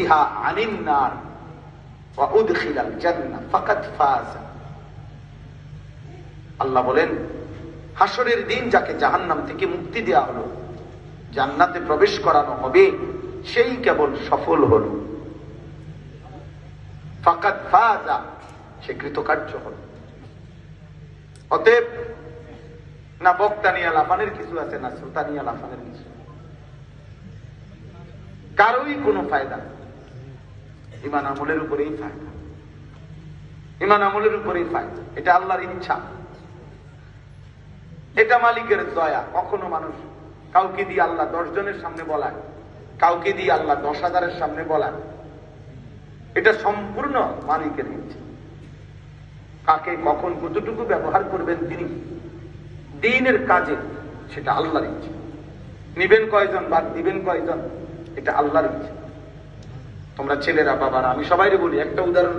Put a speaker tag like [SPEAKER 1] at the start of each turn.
[SPEAKER 1] যুহজিহা আনিন নার ওয়া উদখিলাল জান্নাহ ফাকাদ ফাজ। আল্লাহ বলেন, হাসরের দিন যাকে জাহান্নাম থেকে মুক্তি দেওয়া হলো, জান্নাতে প্রবেশ করানো হবে, সেই কেবল সফল হলো। ফাকাদ ফাজা, সে কৃতকার্য হল। অতএব না বক্তা নিয়ে লাফানের কিছু আছে, না শ্রোতা নিয়ে লাফানের কিছু, কারোই কোনো ফায়দা নেই। ঈমান আমলের উপরেই ফায়দা, ঈমান আমলের উপরেই ফায়দা। এটা আল্লাহর ইচ্ছা, এটা মালিকের দয়া। কখনো মানুষ কাউকে দিয়ে আল্লাহ 10 জনের সামনে বলায়, কাউকে দিয়ে আল্লাহ 10,000-এর সামনে বলায়, এটা সম্পূর্ণ মালিকের ইচ্ছা। কাকে কখন কতটুকু ব্যবহার করবেন তিনি দ্বীনের কাজে, সেটা আল্লাহর ইচ্ছা। নিবেন কয়জন, বাদ দিবেন কয়জন, এটা আল্লাহর ইচ্ছা। তোমরা ছেলেরা, বাবারা, আমি সবাইকে বলি, একটা উদাহরণ